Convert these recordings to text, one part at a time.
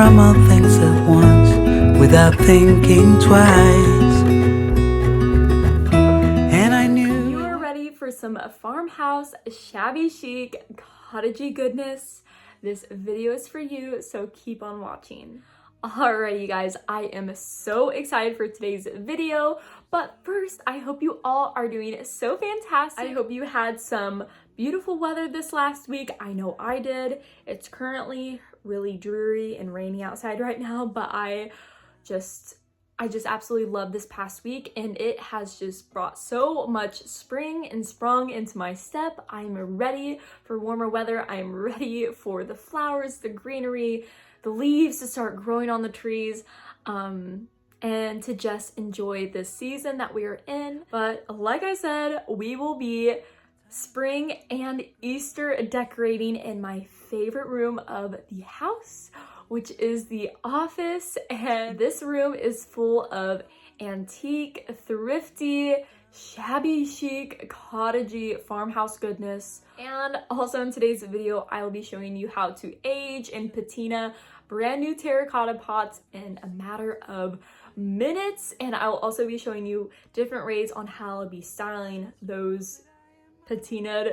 from all things at once without thinking twice. And I knew you are ready for some farmhouse shabby chic cottagey goodness. This video is for you, so keep on watching. Alright, you guys, I am so excited for today's video, but first, I hope you all are doing so fantastic. I hope you had some beautiful weather this last week. I know I did. It's currently really dreary and rainy outside right now, but I just absolutely love this past week, and it has just brought so much spring and sprung into my step. I'm ready for warmer weather. I'm ready for the flowers, the greenery, the leaves to start growing on the trees, and to just enjoy this season that we are in. But like I said, we will be spring and Easter decorating in my favorite room of the house, which is the office. And this room is full of antique, thrifty, shabby chic, cottagey farmhouse goodness. And also in today's video, I will be showing you how to age and patina brand new terracotta pots in a matter of minutes. And I will also be showing you different ways on how I'll be styling those patinaed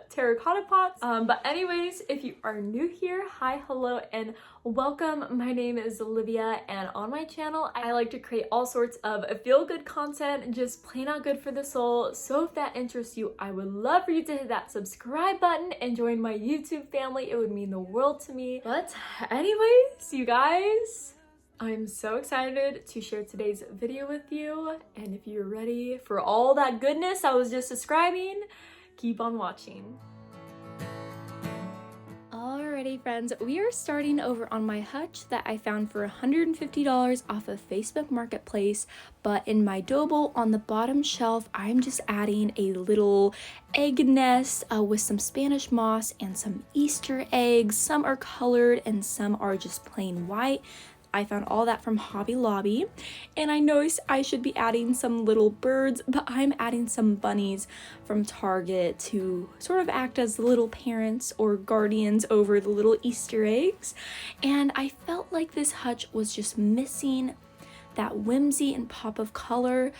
terracotta pots. But anyways, if you are new here, hi, hello, and welcome. My name is Olivia, and on my channel I like to create all sorts of feel-good content, just plain out good for the soul. So if that interests you, I would love for you to hit that subscribe button and join my YouTube family. It would mean the world to me. But anyways, you guys, I'm so excited to share today's video with you, and if you're ready for all that goodness I was just describing, keep on watching. Alrighty friends, we are starting over on my hutch that I found for $150 off of Facebook Marketplace, but in my dough bowl on the bottom shelf, I'm just adding a little egg nest with some Spanish moss and some Easter eggs. Some are colored and some are just plain white. I found all that from Hobby Lobby, and I know I should be adding some little birds, but I'm adding some bunnies from Target to sort of act as little parents or guardians over the little Easter eggs. And I felt like this hutch was just missing that whimsy and pop of color.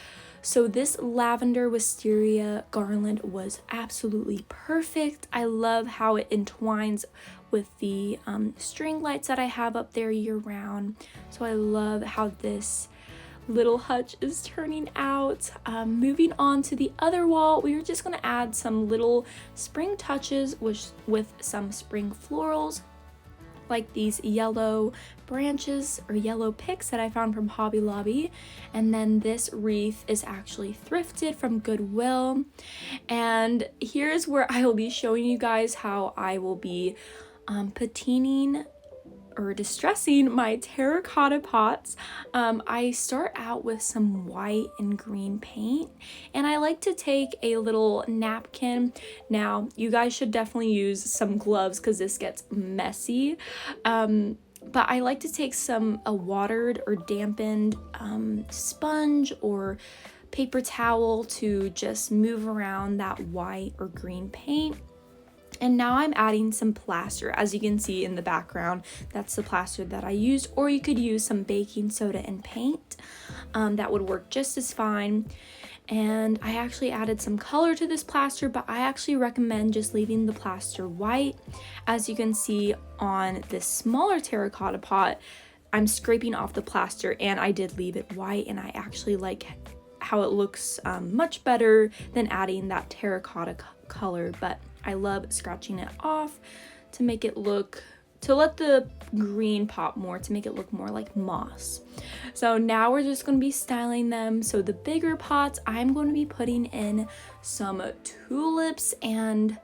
So this lavender wisteria garland was absolutely perfect. I love how it entwines with the string lights that I have up there year round. So I love how this little hutch is turning out. Moving on to the other wall, we are just going to add some little spring touches with some spring florals, like these yellow branches or yellow picks that I found from Hobby Lobby. And then this wreath is actually thrifted from Goodwill. And here's where I will be showing you guys how I will be patining or distressing my terracotta pots. I start out with some white and green paint, and I like to take a little napkin. Now you guys should definitely use some gloves because this gets messy, but I like to take a watered or dampened sponge or paper towel to just move around that white or green paint. And now I'm adding some plaster. As you can see in the background, that's the plaster that I used, or you could use some baking soda and paint. That would work just as fine. And I actually added some color to this plaster, but I actually recommend just leaving the plaster white. As you can see on this smaller terracotta pot, I'm scraping off the plaster, and I did leave it white, and I actually like how it looks much better than adding that terracotta color. But I love scratching it off to make it look, to let the green pop more, to make it look more like moss. So now we're just going to be styling them. So the bigger pots, I'm going to be putting in some tulips, and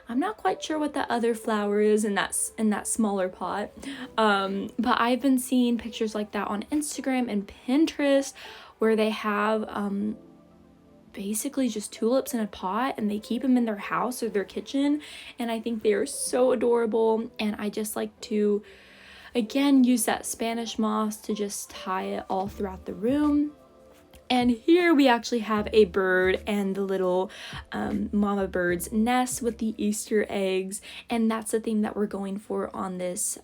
I'm not quite sure what that other flower is in that smaller pot. But I've been seeing pictures like that on Instagram and Pinterest where they have basically just tulips in a pot, and they keep them in their house or their kitchen, and I think they are so adorable. And I just like to again use that Spanish moss to just tie it all throughout the room. And here we actually have a bird and the little mama bird's nest with the Easter eggs, and that's the theme that we're going for on this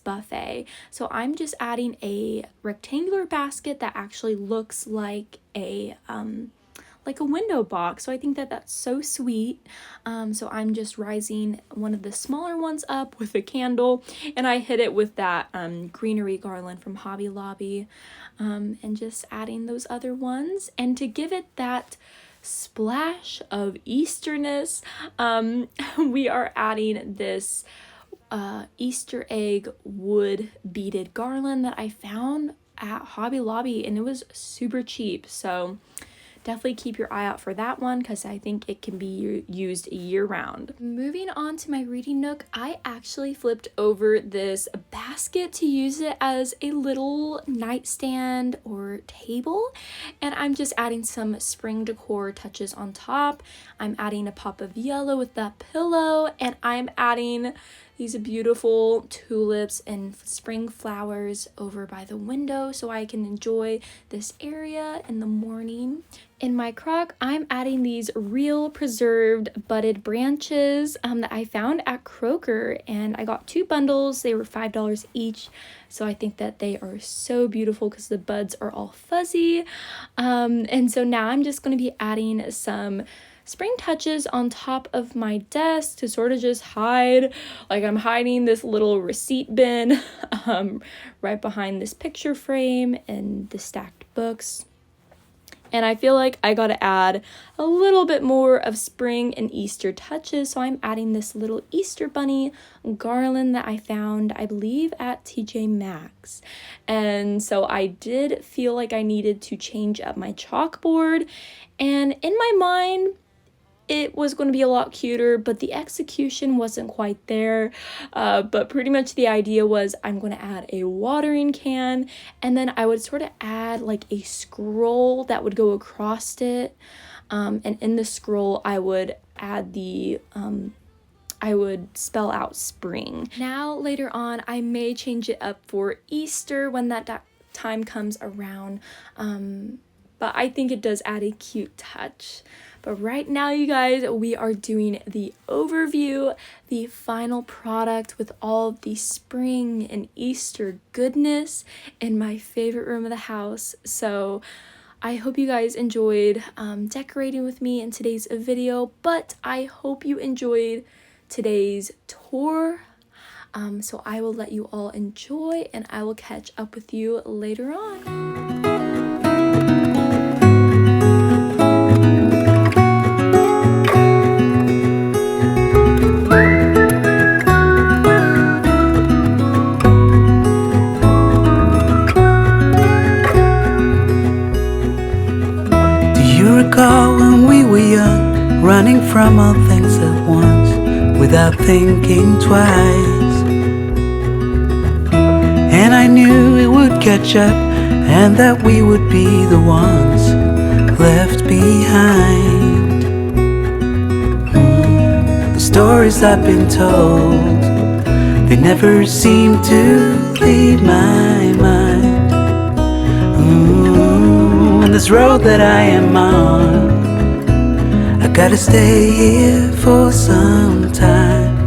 buffet. So I'm just adding a rectangular basket that actually looks like a window box. So I think that that's so sweet. So I'm just rising one of the smaller ones up with a candle, and I hit it with that greenery garland from Hobby Lobby, and just adding those other ones. And to give it that splash of Easterness, we are adding this Easter egg wood beaded garland that I found at Hobby Lobby, and it was super cheap. So definitely keep your eye out for that one because I think it can be used year-round. Moving on to my reading nook, I actually flipped over this basket to use it as a little nightstand or table, and I'm just adding some spring decor touches on top. I'm adding a pop of yellow with that pillow, and I'm adding these beautiful tulips and spring flowers over by the window so I can enjoy this area in the morning. In my crock, I'm adding these real preserved budded branches that I found at Kroger, and I got 2 bundles. They were $5 each, so I think that they are so beautiful because the buds are all fuzzy. And so now I'm just going to be adding some spring touches on top of my desk to sort of just hide, like I'm hiding this little receipt bin right behind this picture frame and the stacked books. And I feel like I gotta add a little bit more of spring and Easter touches, so I'm adding this little Easter bunny garland that I found, I believe, at TJ Maxx. And so I did feel like I needed to change up my chalkboard, and in my mind, it was going to be a lot cuter, but the execution wasn't quite there. But pretty much the idea was I'm going to add a watering can, and then I would sort of add like a scroll that would go across it. And in the scroll, I would add I would spell out spring. Now, later on, I may change it up for Easter when that time comes around. But I think it does add a cute touch. But right now, you guys, we are doing the overview, the final product with all of the spring and Easter goodness in my favorite room of the house. So I hope you guys enjoyed decorating with me in today's video, but I hope you enjoyed today's tour. So I will let you all enjoy, and I will catch up with you later on. Recall when we were young, running from all things at once, without thinking twice. And I knew it would catch up, and that we would be the ones left behind. The stories I've been told, they never seem to leave my mind. On this road that I am on, I gotta stay here for some time.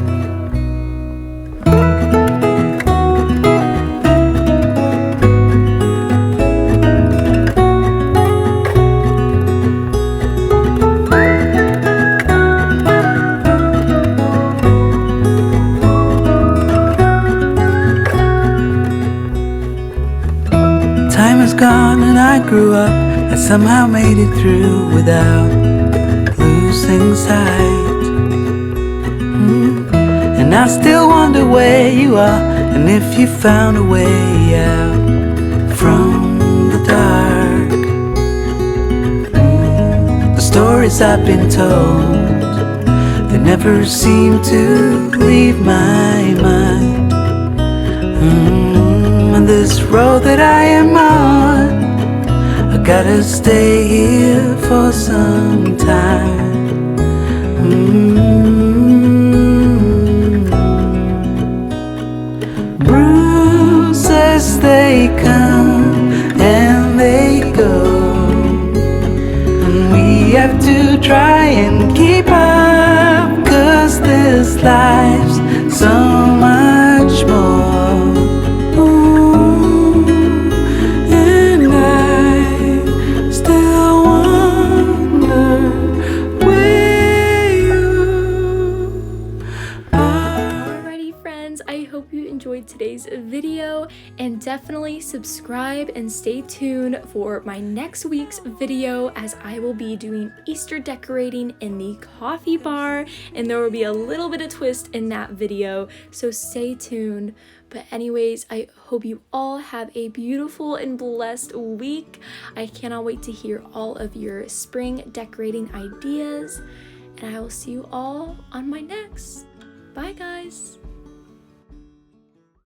Time is gone and I grew up. I somehow made it through without losing sight. And I still wonder where you are, and if you found a way out from the dark. The stories I've been told, they never seem to leave my mind. On this road that I am on, I gotta stay here for some time. Bruises, they come and they go. to try and keep up, 'cause this life's so much more. Ooh, and I still wonder where you are. Alrighty friends, I hope you enjoyed today's video, and definitely subscribe and stay tuned for my next week's video, as I will be doing Easter decorating in the coffee bar, and there will be a little bit of twist in that video, so stay tuned. But anyways, I hope you all have a beautiful and blessed week. I cannot wait to hear all of your spring decorating ideas, and I will see you all on my next. Bye guys!